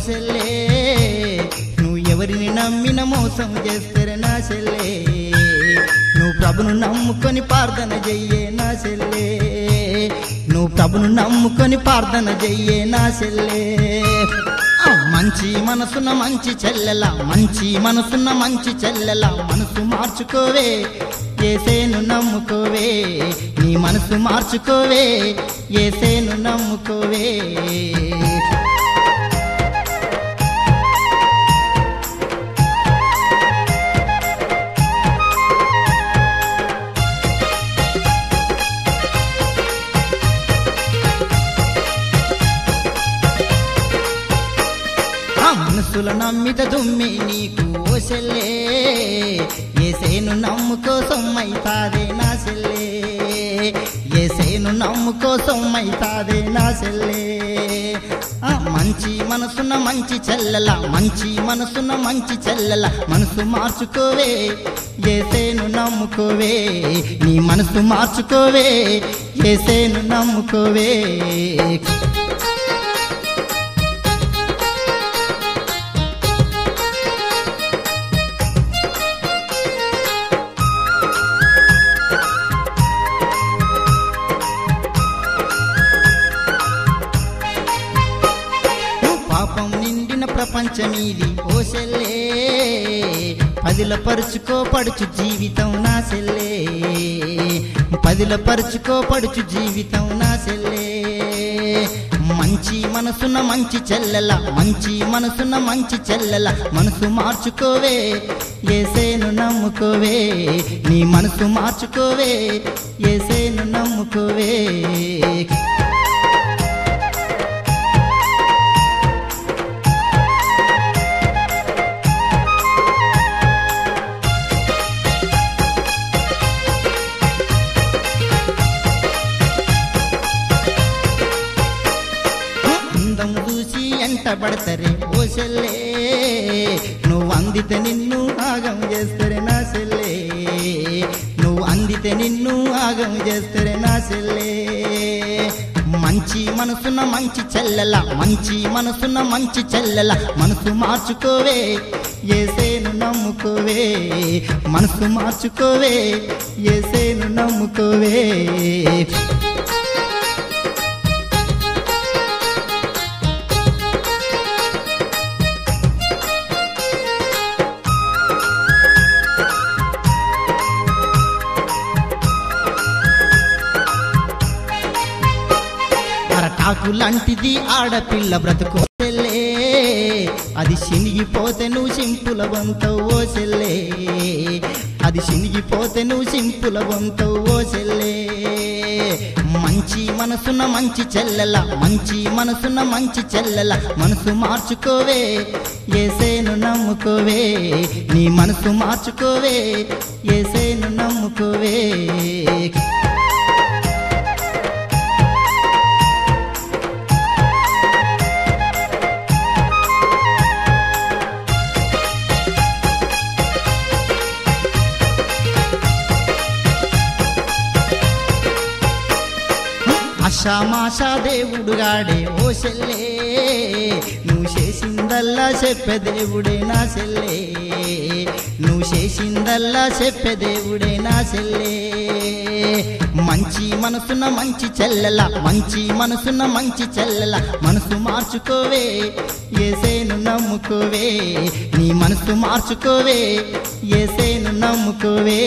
చెల్లే నువ్వు ఎవరిని నమ్మిన మోసం చేస్తారే నా చెల్లే నువ్వు ప్రభును నమ్ముకొని ప్రార్థన చెయ్యే నా చెల్లే నువ్వు ప్రభును నమ్ముకొని ప్రార్థన చెయ్యే నా చెల్లే మంచి మనసున్న మంచి చెల్లెల మంచి మనసున్న మంచి చెల్లెల మనసు మార్చుకోవే యేసేను నమ్ముకోవే నీ మనసు మార్చుకోవే యేసేను నమ్ముకోవే మనసుల నమ్మిత దుమ్మి నీకు ఓ చెల్లే యేసేను నమ్ముకో సొమ్మైతాదే నా చెల్లే యేసేను నమ్ముకో సొమ్మైతాదే నా చెల్లే మంచి మనసున్న మంచి చెల్లెల మంచి మనసున్న మంచి చెల్లెల మనసు మార్చుకోవే యేసేను నమ్ముకోవే నీ మనసు మార్చుకోవే యేసేను నమ్ముకోవే పాపం నిండిన ప్రపంచమీది ఓ చెల్లే పదిలపరుచుకో పడుచు జీవితం నా చెల్లే పదిలపరుచుకో పడుచు జీవితం నా చెల్లే మంచి మనసున్న మంచి చెల్లెల మంచి మనసున్న మంచి చెల్లెల మనసు మార్చుకోవే యేసేను నమ్ముకోవే నీ మనసు మార్చుకోవే యేసేను నమ్ముకోవే చూసి ఎంట పడతారే ఓ చెల్లే నువ్వు అందితే నిన్ను ఆగం చేస్తారే నా చెల్లే నువ్వు అందితే నిన్ను ఆగం చేస్తారే నా చెల్లే మంచి మనసున్న మంచి చెల్లెల మంచి మనసున్న మంచి చెల్లెల మనసు మార్చుకోవే యేసేను నమ్ముకోవే మనసు మార్చుకోవే యేసేను నమ్ముకోవే అరటాకు లాంటిది ఆడపిల్ల బ్రతుకు చెల్లే అది చినిగిపోతే నువ్వు సింపుల వంతవు ఓ చెల్లే అది చినిగిపోతే నువ్వు సింపుల వంతవు ఓ చెల్లే మంచి మనసున్న మంచి చెల్లెల మంచి మనసున్న మంచి చెల్లెల మనసు మార్చుకోవే యేసేను నమ్ముకోవే నీ మనసు మార్చుకోవే యేసేను నమ్ముకోవే ఆషామాషా దేవుడు గాడే ఓ చెల్లే నువ్వు చేసిందల్లా చెప్పే దేవుడే నా చెల్లే నువ్వు చేసిందల్లా చెప్పే దేవుడే నా చెల్లే మంచి మనసున్న మంచి చెల్లెల మంచి మనసున్న మంచి చెల్లెల మనసు మార్చుకోవే యేసేను నమ్ముకోవే నీ మనసు మార్చుకోవే యేసేను నమ్ముకోవే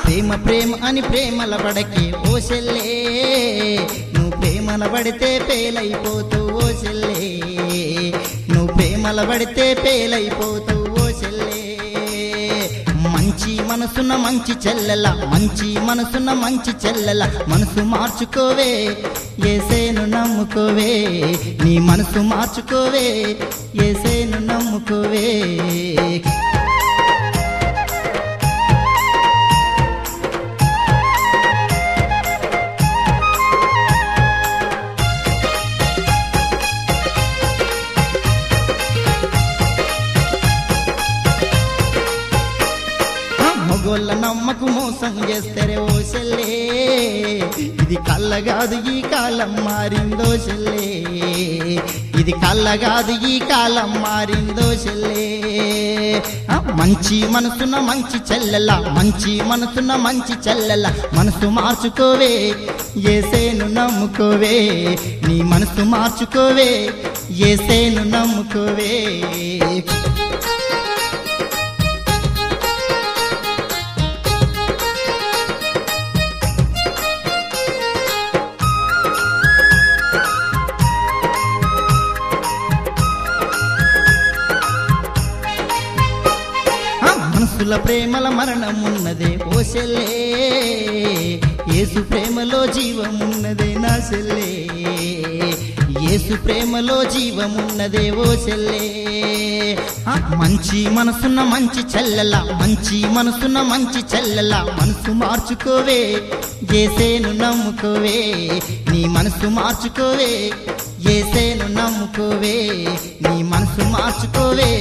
ప్రేమ ప్రేమ అని ప్రేమల పడకే ఓ చెల్లే నువ్వు ప్రేమల పడితే పేలైపోతావు ఓ చెల్లే నువ్వు ప్రేమల పడితే పేలైపోతావు ఓ చెల్లే మంచి మనసున్న మంచి చెల్లెల మంచి మనసున్న మంచి చెల్లెల మనసు మార్చుకోవే యేసేను నమ్ముకోవే నీ మనసు మార్చుకోవే యేసేను నమ్ముకోవే మగోళ్ళ నమ్మకు మోసం చేస్తారే ఓ చెల్లే ఇది కళ్ళగాదు ఈ కాలం మారిందో చెల్లే ఇది కళ్ళగాదు ఈ కాలం మారిందో చెల్లే మంచి మనసున్న మంచి చెల్లెల మంచి మనసున్న మంచి చెల్లెల మనసు మార్చుకోవే యేసేను నమ్ముకోవే నీ మనసు మార్చుకోవే యేసేను నమ్ముకోవే మనసుల ప్రేమల మరణమున్నదే ఓ చెల్లే యేసు ప్రేమలో జీవమున్నదే నా చెల్లే యేసు ప్రేమలో జీవమున్నదే ఓ చెల్లే మంచి మనసున్న మంచి చెల్లెల మంచి మనసున్న మంచి చెల్లెల మనసు మార్చుకోవే యేసేను నమ్ముకోవే నీ మనసు మార్చుకోవే యేసేను నమ్ముకోవే నీ మనసు మార్చుకోవే